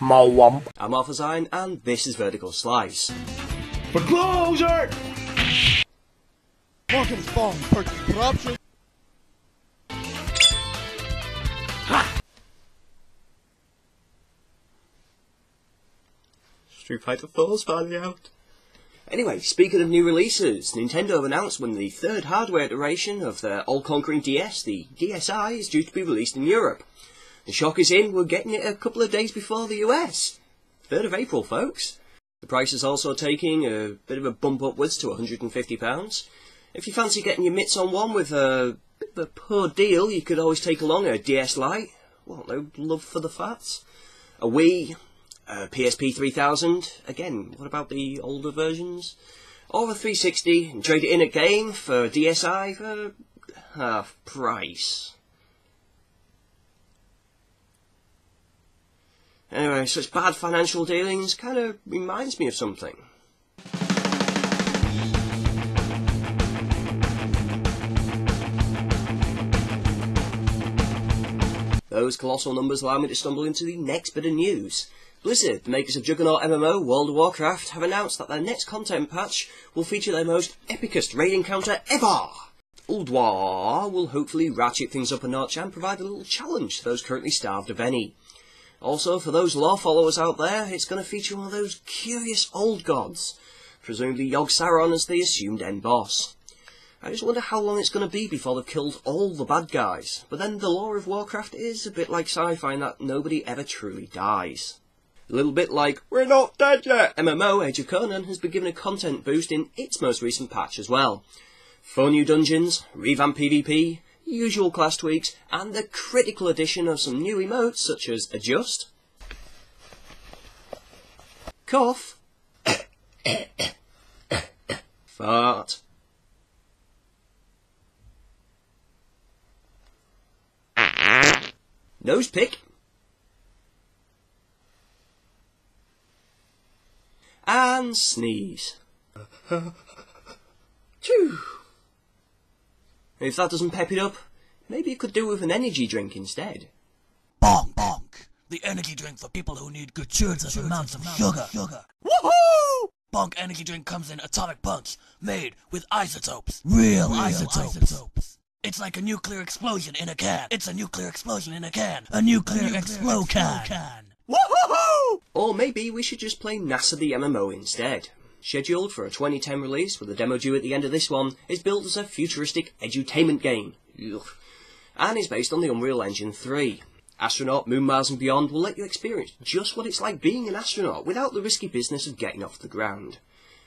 Mowump. I'm Alphazine, and this is Vertical Slice. For closure! Market is falling, purchase corruption. Street Fighter 4's finally out. Anyway, speaking of new releases, Nintendo have announced when the third hardware iteration of their all-conquering DS, the DSi, is due to be released in Europe. The shock is in, we're getting it a couple of days before the US. 3rd of April, folks. The price is also taking a bit of a bump upwards to £150. If you fancy getting your mitts on one with a bit of a poor deal, you could always take along a DS Lite. Well, no love for the fats. A Wii, a PSP 3000. Again, what about the older versions? Or a 360 and trade it in again for a DSi for half price. Anyway, such bad financial dealings kind of reminds me of something. Those colossal numbers allow me to stumble into the next bit of news. Blizzard, the makers of Juggernaut MMO World of Warcraft, have announced that their next content patch will feature their most epicest raid encounter ever. Ulduar will hopefully ratchet things up a notch and provide a little challenge to those currently starved of any. Also, for those lore followers out there, it's going to feature one of those curious old gods, presumably Yogg-Saron as the assumed end boss. I just wonder how long it's going to be before they've killed all the bad guys, but then the lore of Warcraft is a bit like sci-fi in that nobody ever truly dies. A little bit like, we're not dead yet! MMO Age of Conan has been given a content boost in its most recent patch as well. 4 new dungeons, revamped PvP, usual class tweaks, and the critical addition of some new emotes such as Adjust, Cough, Fart, Nose Pick, and Sneeze. Phew. If that doesn't pep it up, maybe you could do with an energy drink instead. Bonk, bonk. The energy drink for people who need gratuitous amounts of sugar. Woohoo! Bonk energy drink comes in Atomic Punch, made with isotopes. Real isotopes. It's like a nuclear explosion in a can. It's a nuclear explosion in a can. A nuclear explode can. Woohoo! Or maybe we should just play NASA the MMO instead. Scheduled for a 2010 release with a demo due at the end of this one, is built as a futuristic edutainment game. Ugh. And is based on the Unreal Engine 3. Astronaut, Moon, Mars and Beyond will let you experience just what it's like being an astronaut without the risky business of getting off the ground.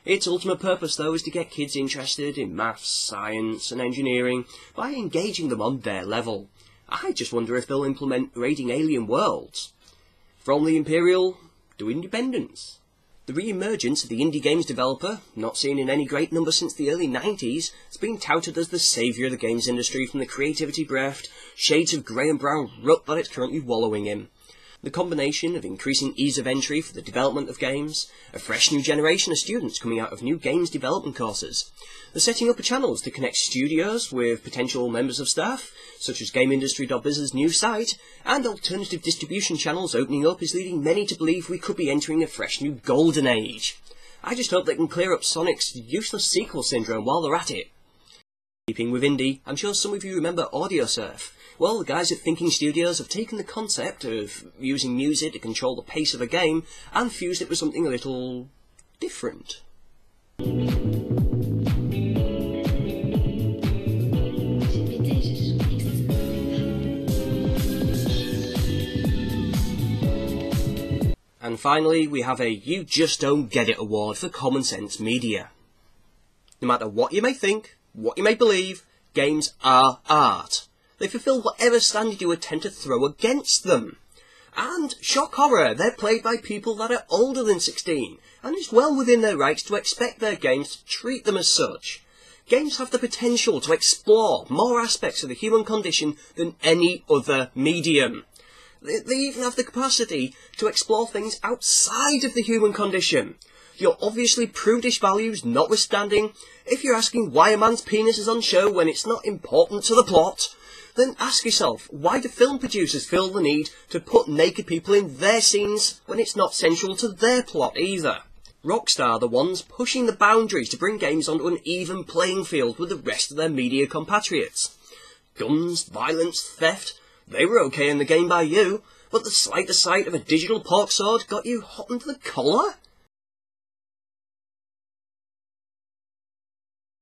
Its ultimate purpose, though, is to get kids interested in maths, science and engineering by engaging them on their level. I just wonder if they'll implement raiding alien worlds. From the Imperial to Independence. The re-emergence of the indie games developer, not seen in any great number since the early 90s, has been touted as the saviour of the games industry from the creativity-bereft, shades of grey and brown rut that it's currently wallowing in. The combination of increasing ease of entry for the development of games, a fresh new generation of students coming out of new games development courses, the setting up of channels to connect studios with potential members of staff, such as GameIndustry.biz's new site, and alternative distribution channels opening up is leading many to believe we could be entering a fresh new golden age. I just hope they can clear up Sonic's useless sequel syndrome while they're at it. Keeping with indie, I'm sure some of you remember AudioSurf. Well, the guys at Thinking Studios have taken the concept of using music to control the pace of a game and fused it with something a little different. And finally, we have a You Just Don't Get It award for Common Sense Media. No matter what you may think, what you may believe, games are art. They fulfil whatever standard you attempt to throw against them. And, shock horror, they're played by people that are older than 16, and it's well within their rights to expect their games to treat them as such. Games have the potential to explore more aspects of the human condition than any other medium. They even have the capacity to explore things outside of the human condition. Your obviously prudish values notwithstanding, if you're asking why a man's penis is on show when it's not important to the plot, then ask yourself, why do film producers feel the need to put naked people in their scenes when it's not central to their plot either? Rockstar are the ones pushing the boundaries to bring games onto an even playing field with the rest of their media compatriots. Guns, violence, theft, they were okay in the game by you, but the slightest sight of a digital pork sword got you hot under the collar?